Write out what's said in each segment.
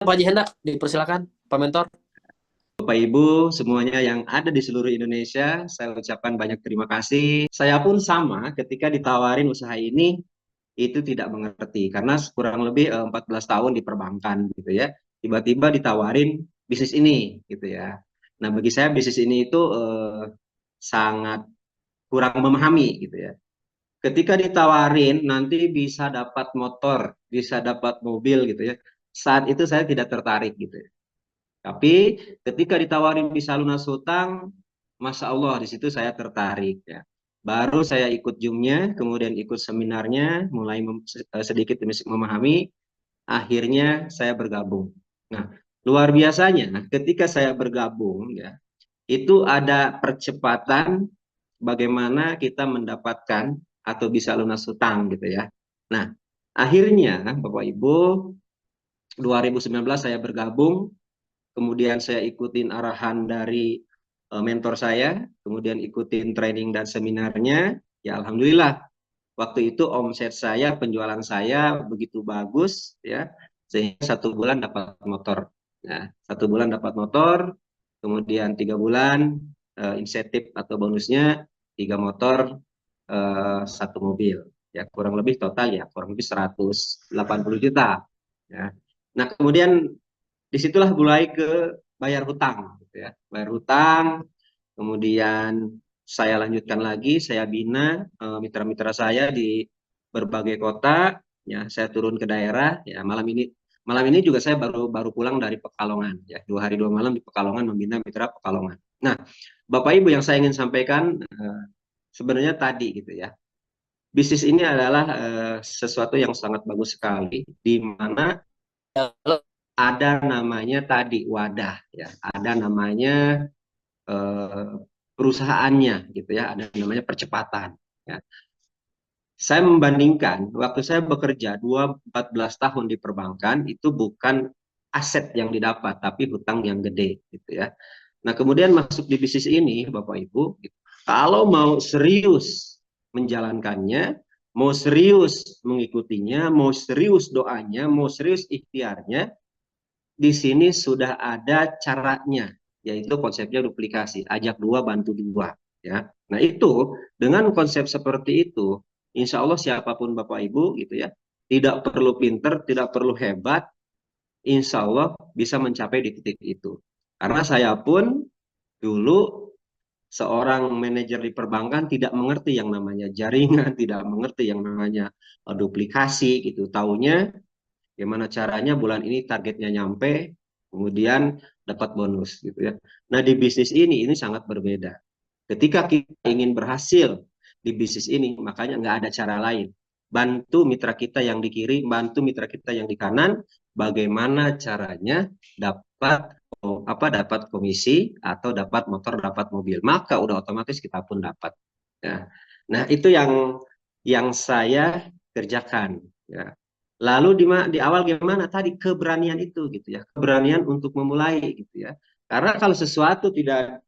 Pak Haji Hendak, dipersilakan, Pak Mentor. Bapak Ibu semuanya yang ada di seluruh Indonesia, saya ucapkan banyak terima kasih. Saya pun sama ketika ditawarin usaha ini itu tidak mengerti karena kurang lebih 14 tahun di perbankan gitu ya. Tiba-tiba ditawarin bisnis ini gitu ya. Nah, bagi saya bisnis ini itu sangat kurang memahami gitu ya. Ketika ditawarin nanti bisa dapat motor, bisa dapat mobil gitu ya. Saat itu saya tidak tertarik gitu ya. Tapi ketika ditawarin bisa lunas hutang, Masya Allah di situ saya tertarik ya. Baru saya ikut Zoom-nya, kemudian ikut seminarnya, mulai sedikit demi memahami, akhirnya saya bergabung. Nah, luar biasanya ketika saya bergabung ya, itu ada percepatan bagaimana kita mendapatkan atau bisa lunas hutang gitu ya. Nah, akhirnya Bapak Ibu 2019 saya bergabung. Kemudian saya ikutin arahan dari mentor saya, kemudian ikutin training dan seminarnya. Ya alhamdulillah, waktu itu omset saya, penjualan saya begitu bagus ya, sehingga 1 bulan dapat motor. Nah, 1 bulan dapat motor, kemudian 3 bulan insentif atau bonusnya 3 motor, 1 mobil. Ya kurang lebih total ya kurang lebih 180 juta. Ya. Nah kemudian disitulah mulai ke bayar hutang gitu ya, bayar hutang, kemudian saya lanjutkan lagi, saya bina mitra-mitra saya di berbagai kota ya, saya turun ke daerah ya. Malam ini juga saya baru baru pulang dari Pekalongan ya, 2 hari 2 malam di Pekalongan membina mitra Pekalongan. Nah Bapak Ibu, yang saya ingin sampaikan sebenarnya tadi gitu ya, bisnis ini adalah sesuatu yang sangat bagus sekali, di mana Halo. ada namanya tadi wadah ya, ada namanya eh, perusahaannya gitu ya, ada namanya percepatan ya. Saya membandingkan waktu saya bekerja 14 tahun di perbankan, itu bukan aset yang didapat tapi hutang yang gede gitu ya. Nah kemudian masuk di bisnis ini Bapak Ibu gitu, kalau mau serius menjalankannya, mau serius mengikutinya, mau serius doanya, mau serius ikhtiarnya, di sini sudah ada caranya, yaitu konsepnya duplikasi, ajak dua bantu dua ya. Nah itu dengan konsep seperti itu, insya Allah siapapun Bapak Ibu gitu ya, tidak perlu pinter, tidak perlu hebat, insya Allah bisa mencapai di titik itu. Karena saya pun dulu seorang manajer di perbankan tidak mengerti yang namanya jaringan, tidak mengerti yang namanya duplikasi gitu. Taunya gimana caranya bulan ini targetnya nyampe, kemudian dapat bonus gitu ya. Nah di bisnis ini sangat berbeda. Ketika kita ingin berhasil di bisnis ini, makanya nggak ada cara lain. Bantu mitra kita yang di kiri, bantu mitra kita yang di kanan, bagaimana caranya dapat dapat komisi atau dapat motor, dapat mobil. Maka udah otomatis kita pun dapat. Ya. Nah itu yang saya kerjakan. Ya. Lalu di awal gimana tadi keberanian itu gitu ya, keberanian untuk memulai gitu ya. Karena kalau sesuatu tidak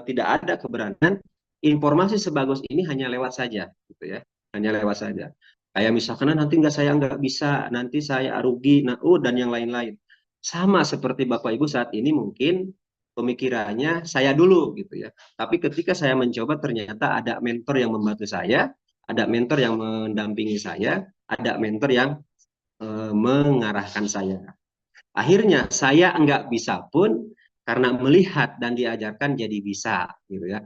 ada keberanian, informasi sebagus ini hanya lewat saja gitu ya, hanya lewat saja. Kayak misalkan nanti saya nggak bisa, nanti saya rugi, nah dan yang lain-lain. Sama seperti Bapak Ibu saat ini mungkin pemikirannya saya dulu gitu ya. Tapi ketika saya mencoba ternyata ada mentor yang membantu saya, ada mentor yang mendampingi saya, ada mentor yang mengarahkan saya. Akhirnya saya nggak bisa pun karena melihat dan diajarkan jadi bisa gitu ya.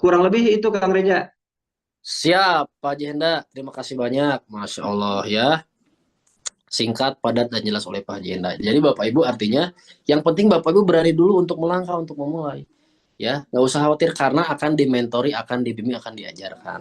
Kurang lebih itu Kang Reja. Siap, Pak Haji Hendak. Terima kasih banyak. Masya Allah ya. Singkat, padat, dan jelas oleh Pak Haji Hendak. Jadi Bapak Ibu artinya, yang penting Bapak Ibu berani dulu untuk melangkah, untuk memulai. Ya, nggak usah khawatir karena akan dimentori, akan dibimbing, akan diajarkan.